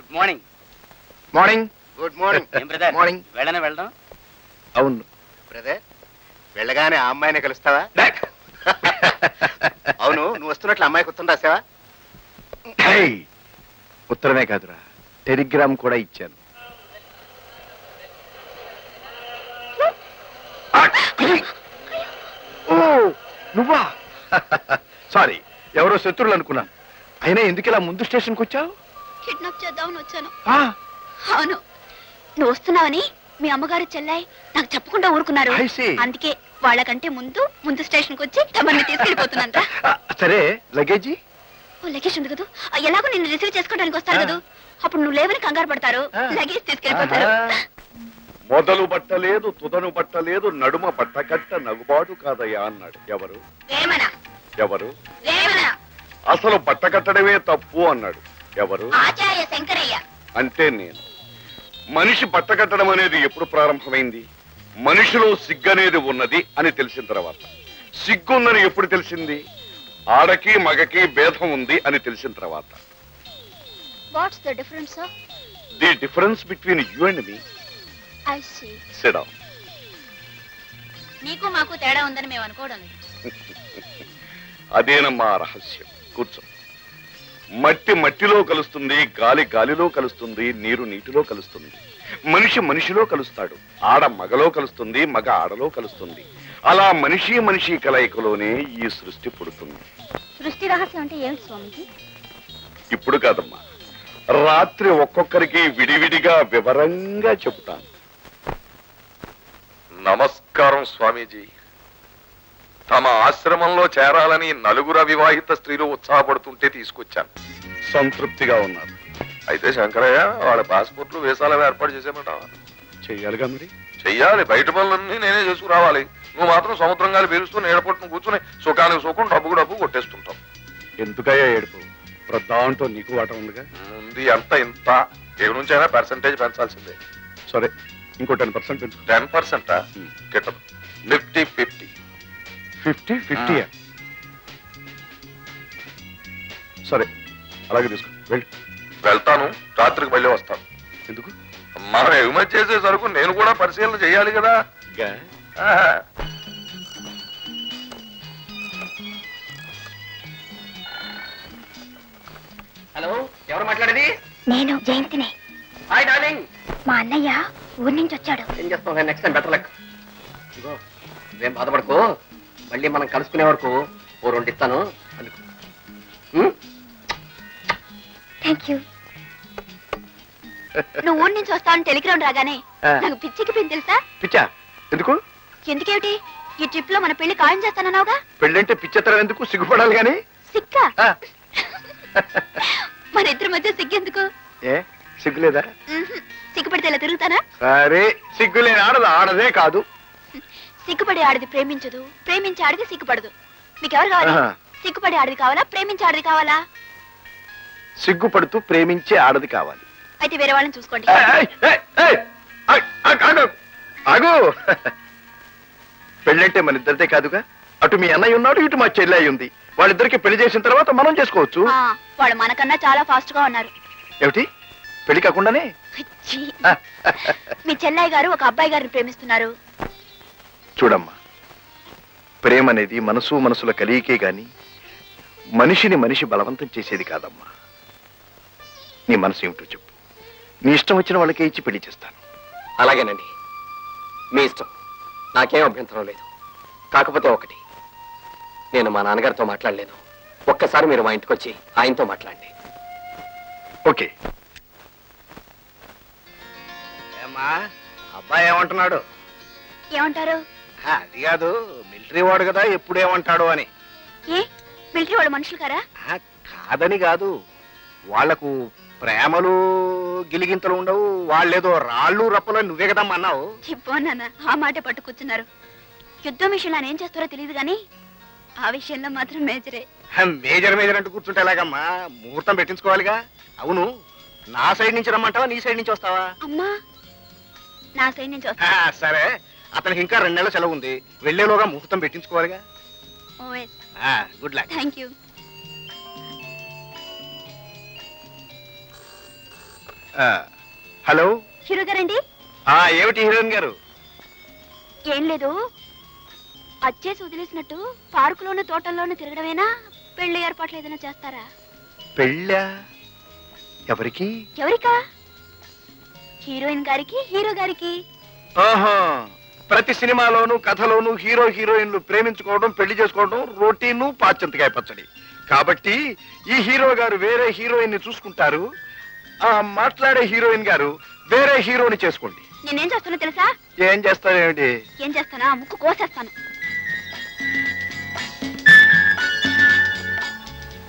Good morning. Morning. Good morning. ఏం brother, morning. వెళ్ళనే వెళ్దాం. అవును. బ్రదర్, వెళ్ళగానే ఆ అమ్మాయిని కలుస్తావా? అవును, నువ్వు వస్తున్నట్లు అమ్మాయికి ఉత్తరం రాసావా? ఉత్తరమే కాదురా, టెలిగ్రామ్ కూడా ఇచ్చాను. ఓ నువ్వా? సారీ, ఎవరో శత్రువులు అనుకున్నాను. అయినా ఎందుకు ఇలా ముందు స్టేషన్కి వచ్చావు? కిడ్నాప్ చేద్దామని వచ్చాను. ఆ, అవును, నువ్వు వస్తున్నావని మీ అమ్మగారు చెల్లాయి నాకు చెప్పకుండా ఊరుకున్నారు. I see. అందుకే వాళ్ళకంటే ముందు స్టేషన్ కి వచ్చి తమని తీసుకెళ్ళిపోతున్నాను. సరే, లగేజీ? ఓ లగేజ్ ఉంది కదా, ఎలాగో నిన్ను రిసీవ్ చేసుకోవడానికి వస్తారు కదా, అప్పుడు నువ్వు లేవని కంగారు పడతారు, లగేజ్ తీసుకెళ్ళిపోతారు. మొదలు బట్టలేదు, తుదను బట్టలేదు, నడుమ బట్టకట్ట నగుబాటు కాదయ్యా అన్నాడు. ఎవరు? వేమన. ఎవరు? వేమన. అసలు బట్టకట్టడమే తప్పు అన్నాడు. ఎవరు? ఆచార్య శంకరయ్య. అంటే నేను. మనిషి బట్టకట్టడం అనేది ఎప్పుడు ప్రారంభమైంది? మనిషిలో సిగ్గనేది ఉన్నది అని తెలిసిన తర్వాత. సిగ్గుందని ఎప్పుడు తెలిసింది? ఆడకి మగకి భేదం ఉంది అని తెలిసిన తర్వాత. What's the difference sir? The difference between you and me. I see. Sit down. నీకు మాకు తేడా ఉందని మేము అనుకోవడం లేదు. అదేనమ్మా రహస్యం. కూర్చో. మట్టి మట్టిలో కలుస్తుంది, గాలి గాలిలో కలుస్తుంది, నీరు నీటిలో కలుస్తుంది, మనిషి మనిషిలో కలుస్తాడు, ఆడ మగలో కలుస్తుంది, మగ ఆడలో కలుస్తుంది. అలా మనిషి మనిషి కలయికలోనే ఈ సృష్టి పుడుతుంది. సృష్టి రహస్యం అంటే ఏమిటి స్వామిజీ? ఇప్పుడు కాదమ్మా, రాత్రి ఒక్కొక్కరికి విడివిడిగా వివరంగా చెబుతాను. నమస్కారం స్వామీజీ. తమ ఆశ్రమంలో చేరాలని నలుగురు అవివాహిత స్త్రీలు ఉత్సాహపడుతుంటే తీసుకొచ్చాను. సంతృప్తిగా ఉన్నారు. అయితే శంకరయ్య వాళ్ళ పాస్పోర్ట్లు వీసాలు ఏర్పాటు చేసేమంటావా? చెయ్యాలిగా మరి. చెయ్యాలి, బయట పనులన్నీ నేనే చేసుకురావాలి. నువ్వు మాత్రం సముద్రం గాలి పీలుస్తూ నీడపట్టును కూర్చుని సుఖానికి సుఖం, డబ్బుకు డబ్బు కొట్టేస్తుంటావు. ఎందుకయ్యా ఏడుపు? దాంట్లో నీకు వాట ఉందిగా. ఉంది అంత ఇంత. ఏ నుంచి అయినా పర్సంటేజ్ పెంచాల్సిందే. సరే, ఇంకో 10% పెంచు. 10%? గిట్టదు. 50-50. 50-50? సరే, అలాగే తీసుకో. వెళ్ళి. వెళ్తాను, రాత్రికి మళ్ళీ వస్తాను. ఎందుకు? మనం ఎగుమతి చేసే సరుకు నేను కూడా పరిశీలన చేయాలి కదా. హలో, ఎవరు మాట్లాడేది? నేను జయంతిని. Hi darling. మా అన్నయ్య ఊరి నుంచి వచ్చాడు. ఏం చేస్తాం? Next time better luck. ఇదిగో, నువ్వేం బాధపడుకో, మళ్ళీ మనం కలుసుకునే వరకు ఓ 2 ఇస్తాను. Thank you. నువ్వు ఊరి నుంచి వస్తావని టెలిగ్రామ్ రాగానే నాకు పిచ్చికిపోయింది తెలుసా? పిచ్చా? ఎందుకు? ఎందుకేమిటి, ఈ ట్రిప్ లో మన పెళ్లి ఖాయం చేస్తానన్నావుగా. పెళ్ళంటే పిచ్చతరం ఎందుకు? సిగ్గుపడాలి గాని. సిక్కా? మన ఇద్దరి మధ్య సిగ్గెందుకు? ఏ సిగ్గులేదా? సిగ్గుపడితే ఇలా తిరుగుతానా? సరే, సిగ్గులేని ఆడదు ఆడదే కాదు. సిగ్గుపడే ఆడది ప్రేమించదు, ప్రేమించే ఆడది సిగ్గుపడదు. మీకెవరు కావాలి? సిగ్గుపడే ఆడది కావాలా, ప్రేమించే ఆడది కావాలా? సిగ్గుపడుతూ ప్రేమించే ఆడది కావాలి. అయితే వేరే వాళ్ళని చూసుకోండి. ఆగు. పెళ్ళంటే మన ఇద్దరిదే కాదుగా. అటు మీ అన్నయ్య ఉన్నాడు, ఇటు మా చెల్లి ఉంది. వాళ్ళిద్దరికి పెళ్లి చేసిన తర్వాత మనం చేసుకోవచ్చు. వాళ్ళు మనకన్నా చాలా ఫాస్ట్ గా ఉన్నారు. ఏమిటి, పెళ్లి కాకుండానే? మీ చెల్లయ్య గారు ఒక అబ్బాయి గారిని ప్రేమిస్తున్నారు. చూడమ్మా, ప్రేమ అనేది మనసు మనసుల కలియికే గాని మనిషిని మనిషి బలవంతం చేసేది కాదమ్మా. నీ మనసు ఏమిటో చెప్పు. నీ ఇష్టం వచ్చిన వాళ్ళకే ఇచ్చి పెళ్లి చేస్తాను. అలాగేనండి, మీ ఇష్టం, నాకేం అభ్యంతరం లేదు. కాకపోతే ఒకటి, నేను మా నాన్నగారితో మాట్లాడలేను. ఒక్కసారి మీరు మా ఇంటికి వచ్చి ఆయనతో మాట్లాడండి. ఓకే. ఏమ్మా, అబ్బాయి ఏమంటున్నాడు? ఏమంటారు? అది కాదు, మిలిటరీ వాడు కదా, ఎప్పుడు ఏమంటాడు అని. ఏ మిలిటరీ వాళ్ళు మనుషులు కారా? కాదని కాదు, వాళ్లకు ప్రేమలు గిలిగింతలు ఉండవు. వాళ్ళేదో రాళ్ళు రప్పలు నువ్వే కదమ్మా అన్నావు. నాన్న, ఆ మాట పట్టు కూర్చున్నారు. యుద్ధం విషయంలో ఆయన ఏం చేస్తారో తెలియదు కానీ ఆ విషయంలో మాత్రం మేజరే. మేజర్ మేజర్ అంటూ కూర్చుంటే ఎలాగమ్మా? ముహూర్తం పెట్టించుకోవాలిగా. అవును, నా సైడ్ నుంచి రమ్మంటావా, నీ సైడ్ నుంచి వస్తావా? అమ్మా, నా సైడ్ నుంచి వస్తా. సరే, అతనికి ఇంకా 2 నెలల సెలవు ఉంది. వెళ్లేలోగా ముహూర్తం పెట్టించుకోవాలిగా. Good luck. Thank you. Hello. Hero గారండి? ఏమిటి హీరోయిన్ గారు? ఏం లేదు, అచ్చేసి వదిలేసినట్టు పార్కులోను తోటల్లోనూ తిరగడమేనా? పెళ్లి ఏర్పాట్లు ఏదైనా చేస్తారా? పెళ్ళా? ఎవరికి? ఎవరికా? హీరోయిన్ గారికి, హీరో గారికి. ఆహా, ప్రతి సినిమాలోను కథలోను హీరో హీరోయిన్లు ప్రేమించుకోవడం పెళ్లి చేసుకోవడం రొటీను పాచంతకాయ పచ్చడి. కాబట్టి ఈ హీరో గారు వేరే హీరోయిన్ ని చూసుకుంటారు, మాట్లాడే హీరోయిన్ గారు వేరే హీరోని చేసుకోండి. నేనేం చేస్తానో తెలుసా? ఏం చేస్తారేమిటి? ఏం చేస్తానా? ముక్కు కోసేస్తాను.